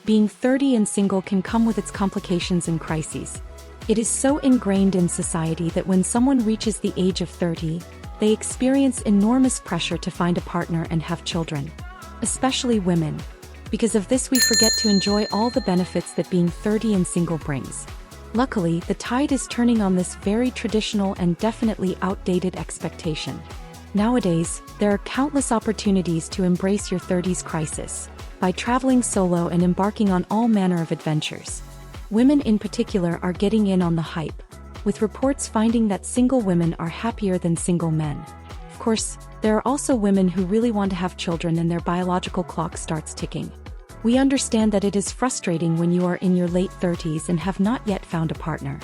being 30 and single can come with its complications and crises. It is so ingrained in society that when someone reaches the age of 30, they experience enormous pressure to find a partner and have children. Especially women. Because of this, we forget to enjoy all the benefits that being 30 and single brings. Luckily, the tide is turning on this very traditional and definitely outdated expectation. Nowadays, there are countless opportunities to embrace your 30s crisis by traveling solo and embarking on all manner of adventures. Women in particular are getting in on the hype, with reports finding that single women are happier than single men. Of course, there are also women who really want to have children and their biological clock starts ticking. We understand that it is frustrating when you are in your late 30s and have not yet found a partner.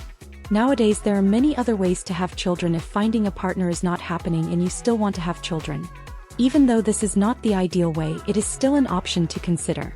Nowadays, there are many other ways to have children if finding a partner is not happening and you still want to have children. Even though this is not the ideal way, it is still an option to consider.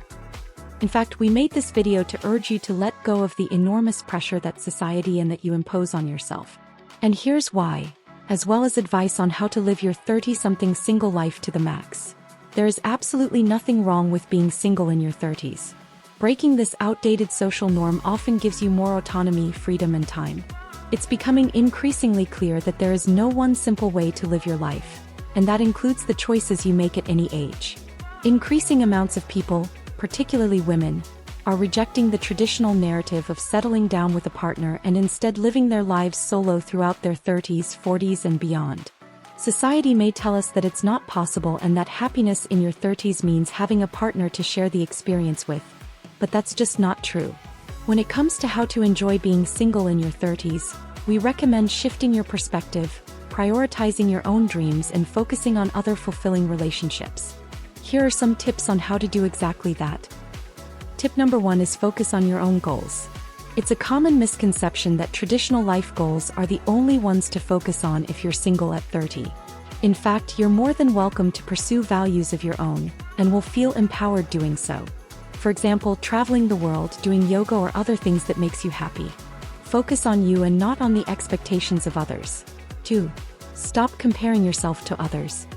In fact, we made this video to urge you to let go of the enormous pressure that society and that you impose on yourself. And here's why, as well as advice on how to live your 30-something single life to the max. There is absolutely nothing wrong with being single in your 30s. Breaking this outdated social norm often gives you more autonomy, freedom, and time. It's becoming increasingly clear that there is no one simple way to live your life, and that includes the choices you make at any age. Increasing amounts of people, particularly women, are rejecting the traditional narrative of settling down with a partner and instead living their lives solo throughout their 30s, 40s, and beyond. Society may tell us that it's not possible and that happiness in your 30s means having a partner to share the experience with, but that's just not true. When it comes to how to enjoy being single in your 30s, we recommend shifting your perspective, prioritizing your own dreams, and focusing on other fulfilling relationships. Here are some tips on how to do exactly that. Tip number 1 is focus on your own goals. It's a common misconception that traditional life goals are the only ones to focus on if you're single at 30. In fact, you're more than welcome to pursue values of your own, and will feel empowered doing so. For example, traveling the world, doing yoga, or other things that makes you happy. Focus on you and not on the expectations of others. 2. Stop comparing yourself to others.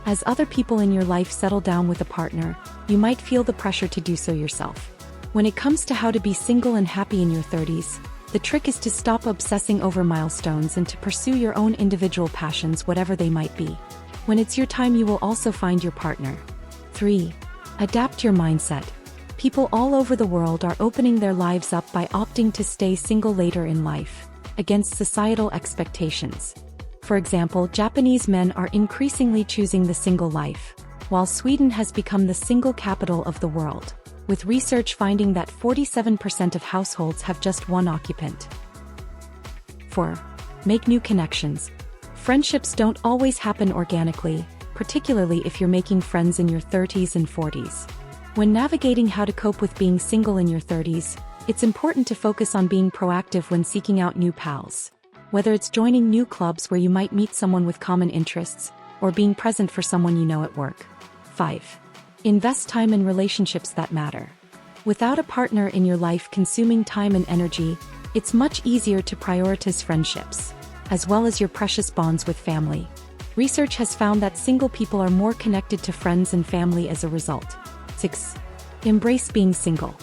As other people in your life settle down with a partner, you might feel the pressure to do so yourself. When it comes to how to be single and happy in your 30s, the trick is to stop obsessing over milestones and to pursue your own individual passions, whatever they might be. When it's your time, you will also find your partner. 3. Adapt your mindset. People all over the world are opening their lives up by opting to stay single later in life, against societal expectations. For example, Japanese men are increasingly choosing the single life, while Sweden has become the single capital of the world, with research finding that 47% of households have just one occupant. 4. Make new connections. Friendships don't always happen organically, particularly if you're making friends in your 30s and 40s. When navigating how to cope with being single in your 30s, it's important to focus on being proactive when seeking out new pals. Whether it's joining new clubs where you might meet someone with common interests, or being present for someone you know at work. 5. Invest time in relationships that matter. Without a partner in your life consuming time and energy, it's much easier to prioritize friendships, as well as your precious bonds with family. Research has found that single people are more connected to friends and family as a result. 6. Embrace being single.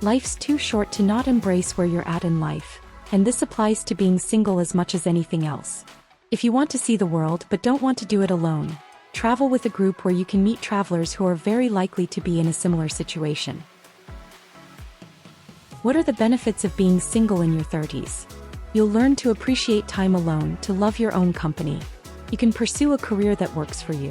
Life's too short to not embrace where you're at in life, and this applies to being single as much as anything else. If you want to see the world but don't want to do it alone, travel with a group where you can meet travelers who are very likely to be in a similar situation. What are the benefits of being single in your 30s? You'll learn to appreciate time alone, to love your own company. You can pursue a career that works for you.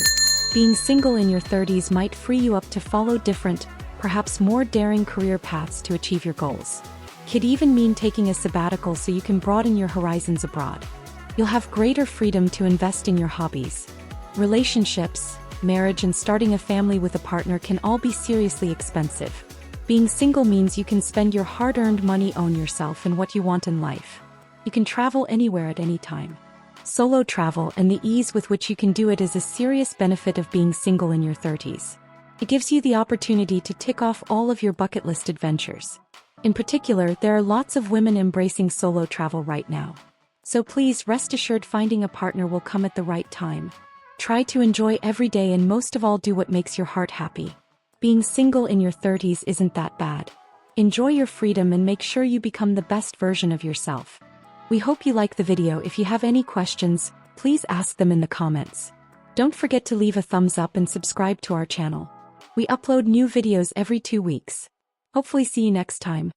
Being single in your 30s might free you up to follow different, perhaps more daring career paths to achieve your goals. Could even mean taking a sabbatical so you can broaden your horizons abroad. You'll have greater freedom to invest in your hobbies. Relationships, marriage, and starting a family with a partner can all be seriously expensive. Being single means you can spend your hard-earned money on yourself and what you want in life. You can travel anywhere at any time. Solo travel and the ease with which you can do it is a serious benefit of being single in your 30s. It gives you the opportunity to tick off all of your bucket list adventures. In particular, there are lots of women embracing solo travel right now. So please rest assured finding a partner will come at the right time. Try to enjoy every day and most of all do what makes your heart happy. Being single in your 30s isn't that bad. Enjoy your freedom and make sure you become the best version of yourself. We hope you like the video. If you have any questions, please ask them in the comments. Don't forget to leave a thumbs up and subscribe to our channel. We upload new videos every 2 weeks. Hopefully see you next time.